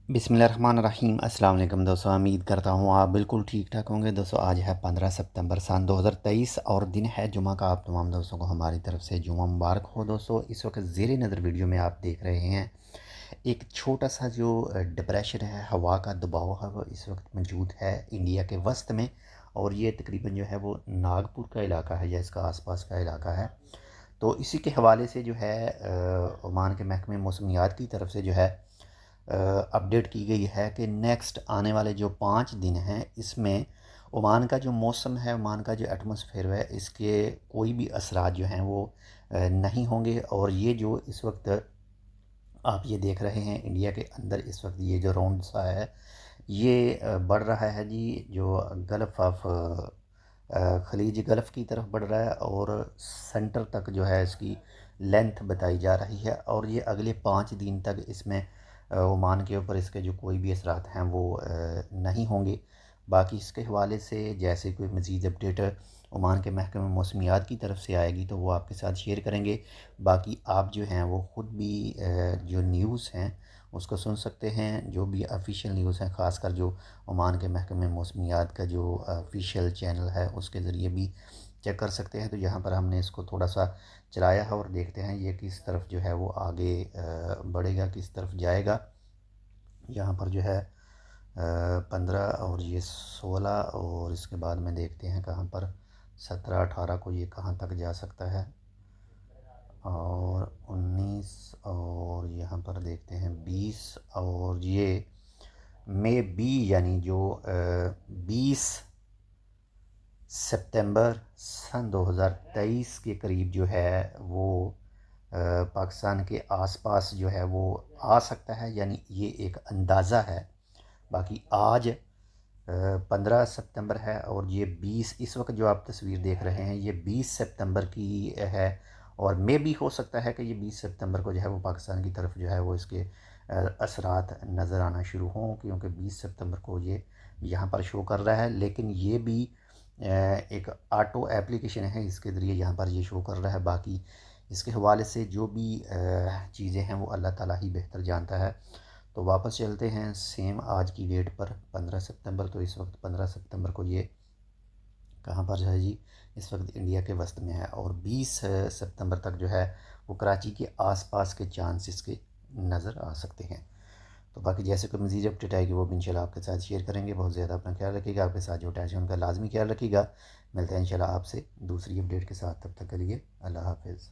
बिस्मिल्लाहिर्रहमानिर्रहीम। अस्सलाम वालेकुम दोस्तों, उम्मीद करता हूँ आप बिल्कुल ठीक ठाक होंगे। दोस्तों आज है 15 सितंबर सन 2023 और दिन है जुमा का। आप तमाम दोस्तों को हमारी तरफ से जुमा मुबारक हो। दोस्तों इस वक्त ज़ेरे नज़र वीडियो में आप देख रहे हैं एक छोटा सा जो डिप्रेशन है, हवा का दबाव है, वो इस वक्त मौजूद है इंडिया के वस्त में। और ये तकरीबन जो है वो नागपुर का इलाका है या इसका आसपास का इलाका है। तो इसी के हवाले से जो है ओमान के महकमे मौसमियात की तरफ से जो है अपडेट की गई है कि नेक्स्ट आने वाले जो 5 दिन हैं इसमें ओमान का जो मौसम है, ओमान का जो एटमॉस्फेयर है, इसके कोई भी असरात जो हैं वो नहीं होंगे। और ये जो इस वक्त आप ये देख रहे हैं इंडिया के अंदर इस वक्त ये जो राउंड सा है ये बढ़ रहा है जी, जो गल्फ़ ऑफ खलीज गल्फ़ की तरफ बढ़ रहा है और सेंटर तक जो है इसकी लेंथ बताई जा रही है। और ये अगले 5 दिन तक इसमें ओमान के ऊपर इसके जो कोई भी असरात हैं वो नहीं होंगे। बाकी इसके हवाले से जैसे कोई मज़ीद अपडेट ओमान के महकमे मौसमियात की तरफ से आएगी तो वो आपके साथ शेयर करेंगे। बाकी आप जो हैं वो ख़ुद भी जो न्यूज़ हैं उसको सुन सकते हैं, जो भी ऑफिशियल न्यूज़ हैं, ख़ासकर जो ओमान के महकमे मौसमियात का जो ऑफिशियल चैनल है उसके ज़रिए भी चेक कर सकते हैं। तो यहाँ पर हमने इसको थोड़ा सा चलाया है और देखते हैं ये किस तरफ जो है वो आगे बढ़ेगा, किस तरफ जाएगा। यहाँ पर जो है 15 और ये 16 और इसके बाद में देखते हैं कहाँ पर 17-18 को ये कहाँ तक जा सकता है। और 19 और यहाँ पर देखते हैं 20 और ये मे बी यानी जो 20 सितंबर सन 2023 के करीब जो है वो पाकिस्तान के आसपास जो है वो आ सकता है, यानी ये एक अंदाज़ा है। बाकी आज 15 सितंबर है और ये 20 इस वक्त जो आप तस्वीर देख रहे हैं ये 20 सितंबर की है। और मे भी हो सकता है कि ये 20 सितंबर को जो है वो पाकिस्तान की तरफ जो है वो इसके असरात नज़र आना शुरू हों, क्योंकि 20 सितंबर को ये यहाँ पर शो कर रहा है। लेकिन ये भी एक ऑटो एप्लीकेशन है, इसके ज़रिए यहाँ पर ये शो कर रहा है। बाकी इसके हवाले से जो भी चीज़ें हैं वो अल्लाह ताला ही बेहतर जानता है। तो वापस चलते हैं सेम आज की डेट पर 15 सितंबर। तो इस वक्त 15 सितंबर को ये कहाँ पर है जी, इस वक्त इंडिया के वस्त में है। और 20 सितंबर तक जो है वो कराची के आसपास के चांसेस के नज़र आ सकते हैं। तो बाकी जैसे कोई मज़ीद अपडेट आएगी वो भी इंशाल्लाह आपके साथ शेयर करेंगे। बहुत ज़्यादा अपना ख्याल रखिएगा, आपके साथ जो अटैच है उनका लाजमी ख्याल रखिएगा। मिलते हैं इंशाल्लाह आपसे दूसरी अपडेट के साथ, तब तक के लिए अल्लाह हाफ़िज़।